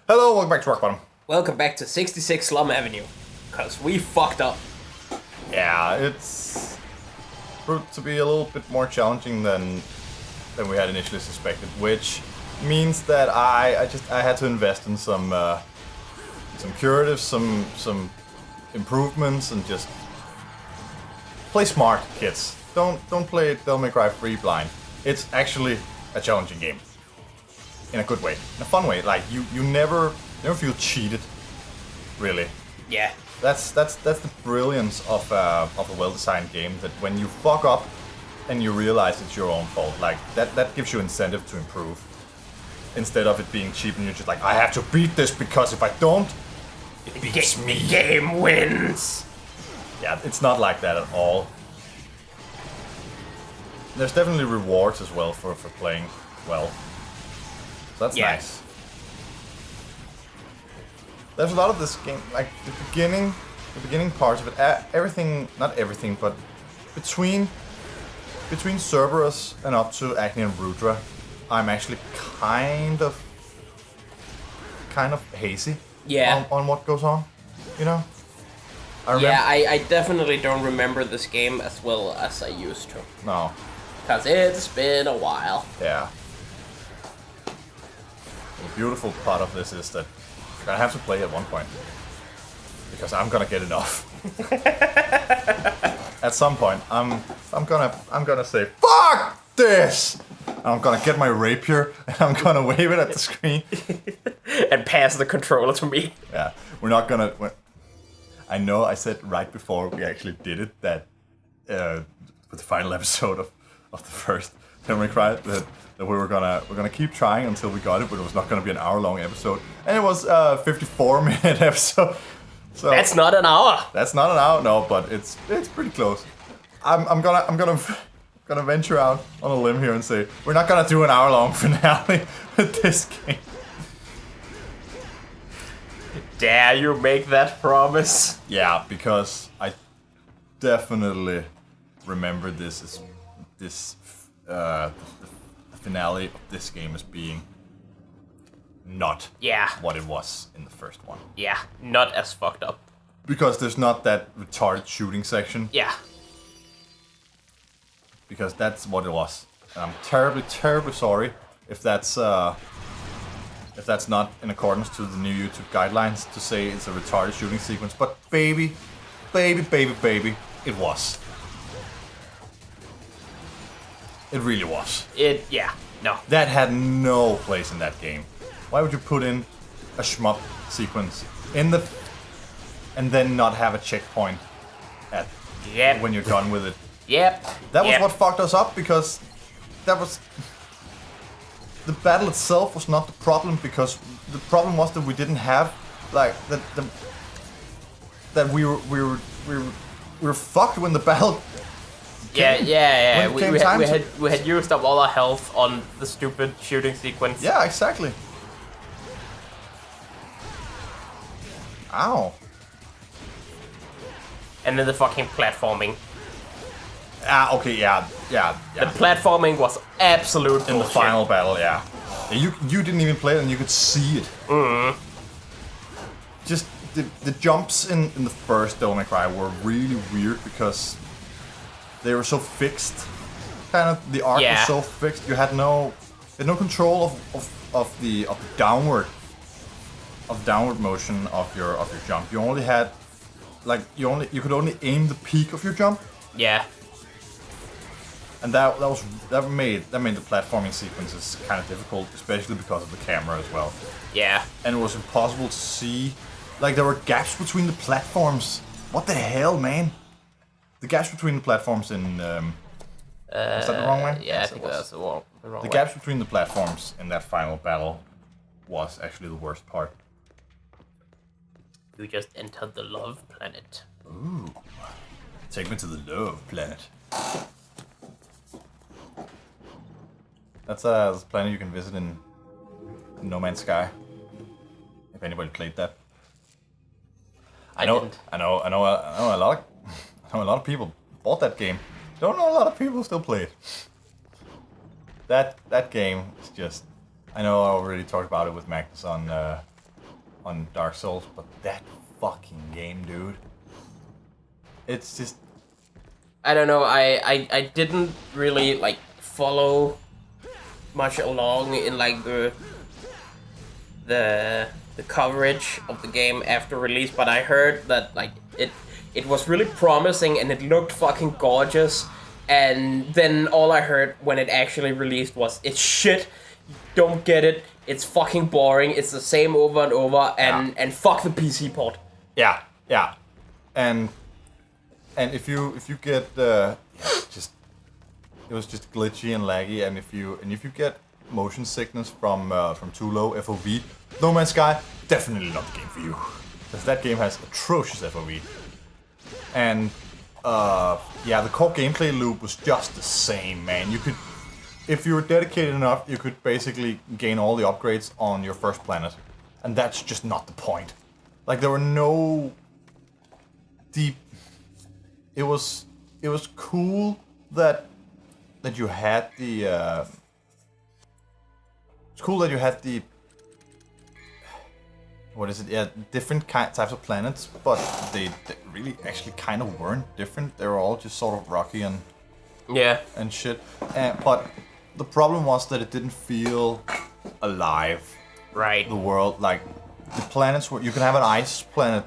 Hello, welcome back to Rock Bottom. Welcome back to 66 Slum Avenue. Cause we fucked up. Yeah, it's proved to be a little bit more challenging than we had initially suspected, which means that I had to invest in some curatives, some improvements, and just play smart, kids. Don't play Devil May Cry 3 blind. It's actually a challenging game. In a good way. In a fun way. Like you never feel cheated. Really. Yeah. That's the brilliance of a well-designed game, that when you fuck up and you realize it's your own fault, like that gives you incentive to improve. Instead of it being cheap and you're just like, I have to beat this because if I don't, it beats me. Game wins. Yeah, it's not like that at all. There's definitely rewards as well for playing well. So that's nice. There's a lot of this game, like the beginning parts of it, everything, not everything, but between Cerberus and up to Agni and Rudra, I'm actually kind of hazy on what goes on, you know? I definitely don't remember this game as well as I used to. No. Cause it's been a while. Yeah. The beautiful part of this is that you're gonna have to play at one point. Because I'm gonna get enough. At some point, I'm gonna say, fuck this! I'm gonna get my rapier and I'm gonna wave it at the screen. And pass the controller to me. Yeah, we're not gonna... I know I said right before we actually did it that with the final episode of the first Devil May Cry that we're gonna keep trying until we got it, but it was not gonna be an hour-long episode, and it was a 54-minute episode. So that's not an hour. That's not an hour, no, but it's pretty close. I'm gonna venture out on a limb here and say we're not gonna do an hour-long finale with this game. Dare you make that promise? Yeah, because I definitely remember this as the finale of this game as being not what it was in the first one. Yeah, not as fucked up. Because there's not that retarded shooting section. Yeah. Because that's what it was. And I'm terribly, terribly sorry if that's not in accordance to the new YouTube guidelines to say it's a retarded shooting sequence. But baby, it was. It really was. No. That had no place in that game. Why would you put in a shmup sequence and then not have a checkpoint at when you're done with it? Yep. That was what fucked us up, because that was... The battle itself was not the problem, because the problem was that we didn't have, like, that we were fucked when the battle came. Yeah. When We had used up all our health on the stupid shooting sequence. Yeah, exactly. Ow. And then the fucking platforming. Okay, yeah. The platforming was absolute in the final battle, yeah. You didn't even play it and you could see it. Mm-hmm. Just the jumps in the first Devil May Cry were really weird because they were so fixed. Kind of the arc was so fixed. You had no control of the downward motion of your jump. You only had you could only aim the peak of your jump. Yeah. And that made the platforming sequences kind of difficult, especially because of the camera as well. Yeah. And it was impossible to see. Like, there were gaps between the platforms. What the hell, man? The gaps between the platforms in... is that the wrong way? Yeah, yes, I think that's the wrong way. The gaps between the platforms in that final battle was actually the worst part. You just entered the love planet. Ooh. Take me to the love planet. That's a planet you can visit in No Man's Sky. If anybody played that. I know a lot of people bought that game. Don't know a lot of people still play it. That game is just... I know I already talked about it with Magnus on on Dark Souls, but that fucking game, dude. It's just... I don't know, I didn't really, like, follow much along in, like, the coverage of the game after release, but I heard that, like, it was really promising and it looked fucking gorgeous, and then all I heard when it actually released was, it's shit, don't get it, it's fucking boring, it's the same over and over, and fuck the PC port. Yeah, and if you get just it was just glitchy and laggy, and if you get motion sickness from too low FOV, No Man's Sky definitely not the game for you, because that game has atrocious FOV, and the core gameplay loop was just the same, man. You could, if you were dedicated enough, you could basically gain all the upgrades on your first planet, and that's just not the point. Like, there were no deep. It was cool that you had the. It's cool that you had the. What is it? Yeah, different types of planets, but they really actually kind of weren't different. They were all just sort of rocky and shit. But the problem was that it didn't feel alive. Right. The world, like the planets where you can have an ice planet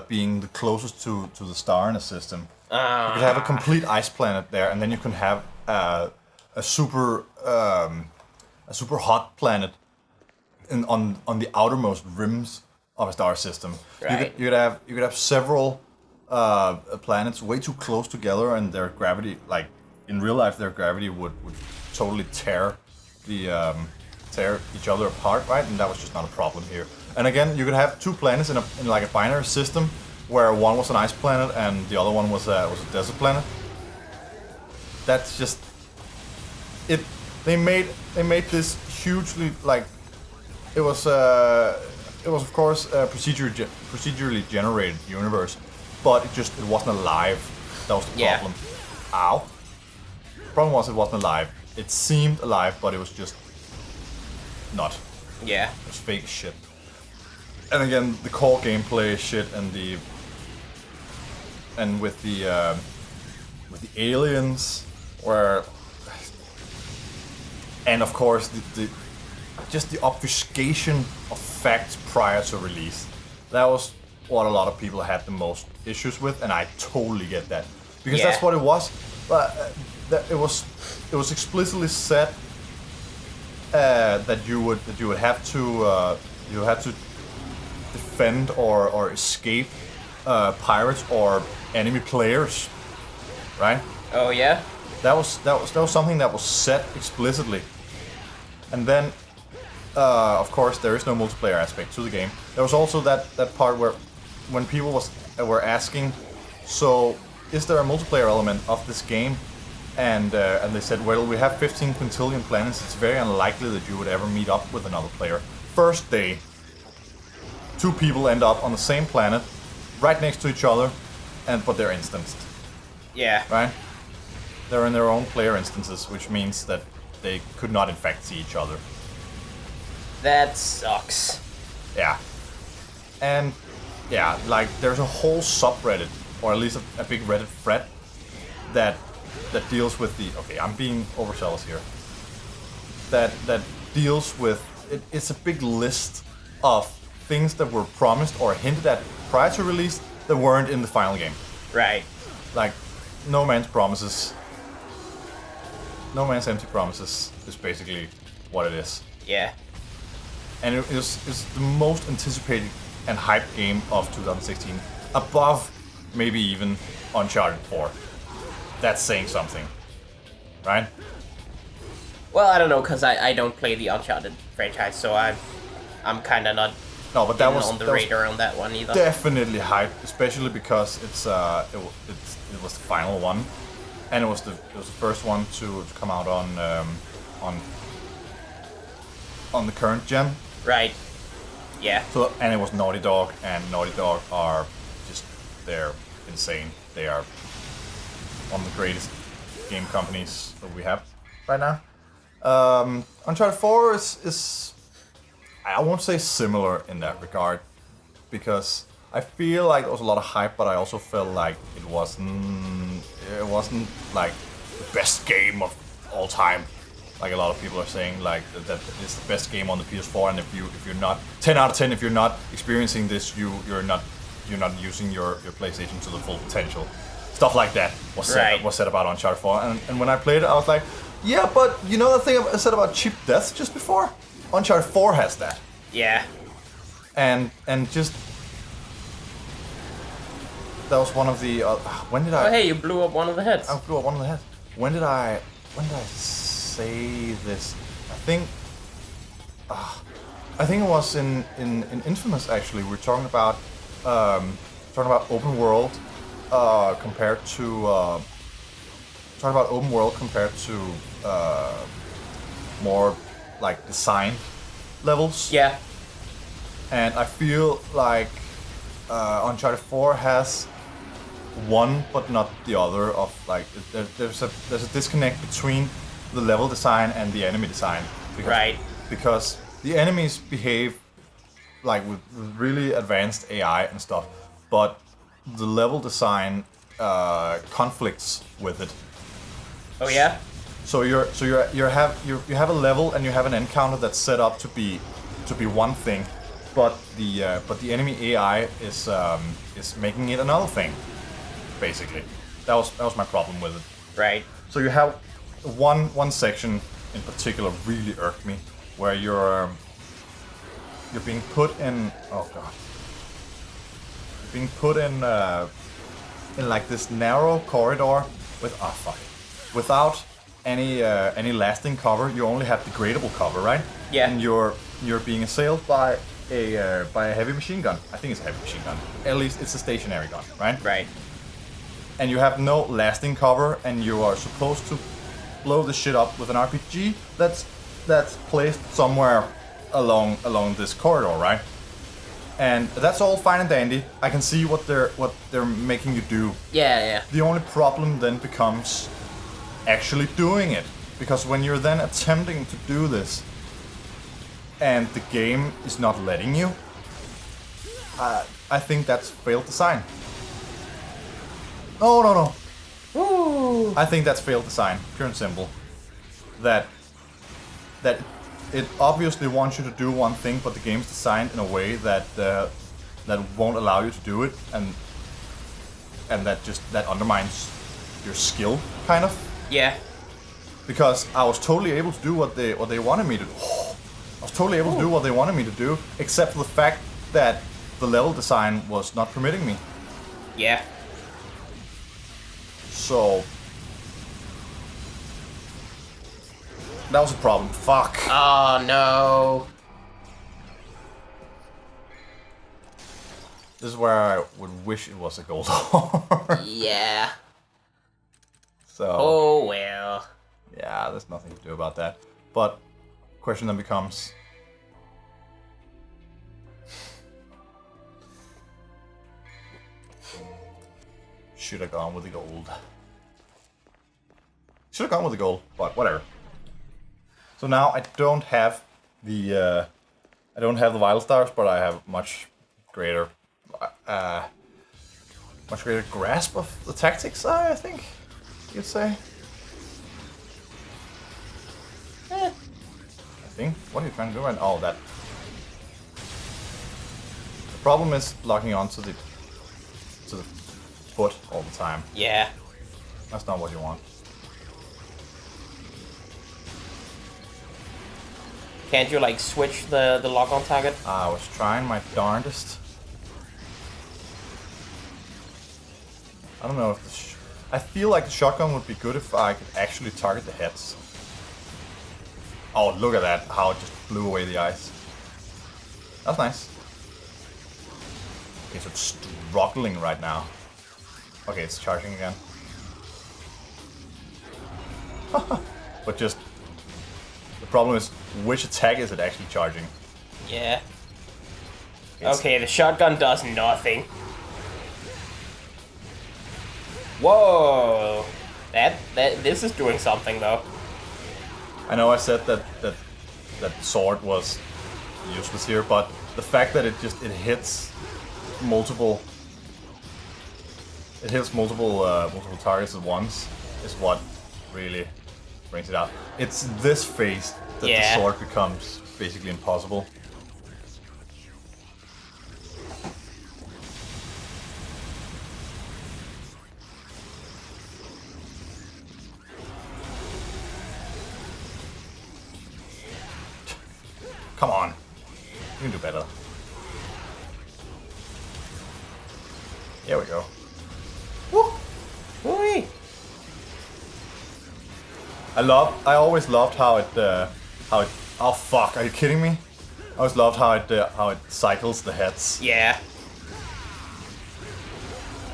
being the closest to the star in a system. You could have a complete ice planet there, and then you can have a super hot planet on the outermost rims of a star system. Right. You could have several planets way too close together, and their gravity, like in real life, their gravity would totally tear each other apart, right? And that was just not a problem here. And again, you could have two planets in like a binary system, where one was an ice planet and the other one was a desert planet. That's just it. They made this hugely, like, it was of course a procedurally generated universe, but it wasn't alive. That was the problem. Ow. The problem was it wasn't alive. It seemed alive, but it was just not. Yeah. It was fake as shit. And again, the core gameplay shit and with the aliens, and of course the obfuscation of facts prior to release. That was what a lot of people had the most issues with, and I totally get that, because that's what it was. But it was explicitly said that you would have to defend or escape pirates or enemy players, right? Oh yeah. That was something that was said explicitly, and then of course there is no multiplayer aspect to the game. There was also that part where when people were asking, so is there a multiplayer element of this game? And they said, well, we have 15 quintillion planets. It's very unlikely that you would ever meet up with another player. First day, two people end up on the same planet, right next to each other, but they're instanced. Yeah. Right? They're in their own player instances, which means that they could not in fact see each other. That sucks. Yeah. And yeah, like there's a whole subreddit, or at least a big Reddit thread that deals with the, okay, I'm being overzealous here, that deals with, it's a big list of things that were promised or hinted at prior to release that weren't in the final game. Right. Like, No Man's promises, No Man's empty promises is basically what it is. Yeah. And it's the most anticipated and hyped game of 2016, above maybe even Uncharted 4. That's saying something, right? Well, I don't know, because I don't play the Uncharted franchise, so I'm kind of not that was on the radar on that one either. Definitely hyped, especially because it was the final one, and it was the first one to come out on the current gen. Right. Yeah. So, and it was Naughty Dog, and Naughty Dog are just, they're insane. They are one of the greatest game companies that we have right now. Uncharted 4 is I won't say similar in that regard, because I feel like there was a lot of hype, but I also felt like it wasn't like the best game of all time. Like a lot of people are saying, like that it's the best game on the PS4, and if you're not 10 out of 10, if you're not experiencing this, you're not using your PlayStation to the full potential. Stuff like that was said about Uncharted 4, and when I played it, I was like, yeah, but you know the thing I said about cheap deaths just before? Uncharted 4 has that. Yeah. And just that was one of the when did I? Oh hey, you blew up one of the heads. I blew up one of the heads. When did I say this? I think it was in Infamous actually. We're talking about open world compared to more like design levels. Yeah. And I feel like Uncharted 4 has one but not the other. Of like there's a disconnect between the level design and the enemy design. Because the enemies behave like with really advanced AI and stuff, but the level design conflicts with it. Oh yeah. So you have a level and you have an encounter that's set up to be one thing, but the enemy AI is making it another thing. Basically, that was my problem with it. Right. So you have one section in particular really irked me, where you're being put in. Oh god. You're being put in like this narrow corridor without any lasting cover. You only have degradable cover, right? Yeah. And you're being assailed by a heavy machine gun. I think it's a heavy machine gun. At least it's a stationary gun, right? Right. And you have no lasting cover, and you are supposed to blow the shit up with an RPG that's placed somewhere along this corridor, right? And that's all fine and dandy. I can see what they're making you do. Yeah. The only problem then becomes actually doing it, because when you're then attempting to do this and the game is not letting you, I think that's failed design. No. Ooh. I think that's failed design, pure and simple. That it obviously wants you to do one thing, but the game's designed in a way that won't allow you to do it, and that undermines your skill, kind of. Yeah. Because I was totally able to do what they wanted me to do. I was totally able to do what they wanted me to do, except for the fact that the level design was not permitting me. Yeah. So that was a problem. Fuck. Oh no. This is where I would wish it was a gold ore. Yeah. So. Oh well. Yeah, there's nothing to do about that. But question then becomes, should have gone with the gold. Should have gone with the gold, but whatever. So now I don't have the vital stars, but I have much greater grasp of the tactics. I think you'd say. I think. What are you trying to do right now? Oh, that. The problem is locking onto the foot all the time. Yeah. That's not what you want. Can't you like switch the lock on target? I was trying my darndest. I don't know if I feel like the shotgun would be good if I could actually target the heads. Oh, look at that! How it just blew away the ice. That's nice. Okay, so it's struggling right now. Okay, it's charging again. But just the problem is, which attack is it actually charging? Yeah. Okay, the shotgun does nothing. Whoa! This is doing something though. I know I said that sword was useless here, but the fact that it hits multiple multiple targets at once is what really brings it out. It's this phase that the sword becomes basically impossible. Come on. You can do better. Here we go. Woo! Whee! I always loved how it, oh fuck, are you kidding me? I always loved how it cycles the heads. Yeah.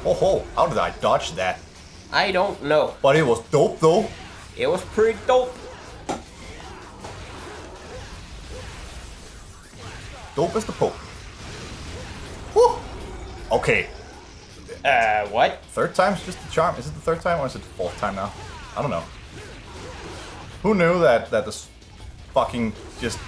Oh ho, how did I dodge that? I don't know. But it was dope though. It was pretty dope. Dope as the Pope. Woo! Okay. What? Third time's just the charm. Is it the third time or is it the fourth time now? I don't know. Who knew that this fucking just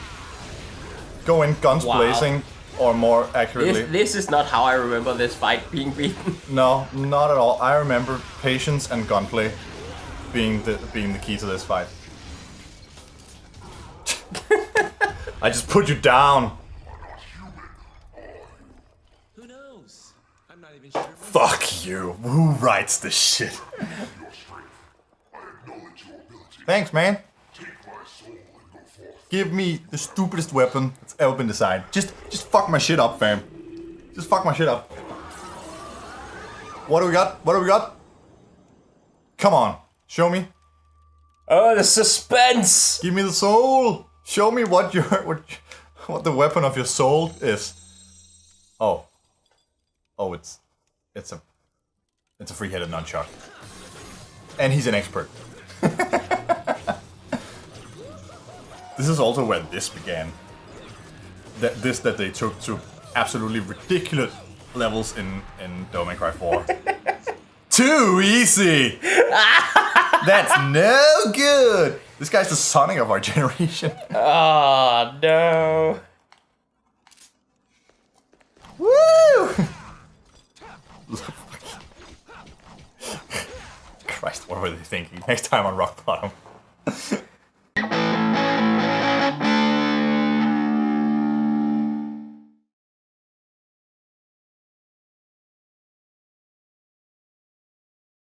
go in guns blazing, or more accurately? This is not how I remember this fight being beaten. No, not at all. I remember patience and gunplay being the key to this fight. I just put you down. Who knows? I'm not even sure. Fuck you. Who writes this shit? Thanks, man. Give me the stupidest weapon that's ever been designed. Just fuck my shit up, fam. Just fuck my shit up. What do we got? What do we got? Come on. Show me. Oh, the suspense! Give me the soul. Show me what the weapon of your soul is. Oh. Oh, it's a free-headed nunchuck. And he's an expert. This is also where this began. That they took to absolutely ridiculous levels in Devil May Cry 4. Too easy! That's no good! This guy's the Sonic of our generation. Oh, no. Woo! Christ, what were they thinking? Next time on Rock Bottom.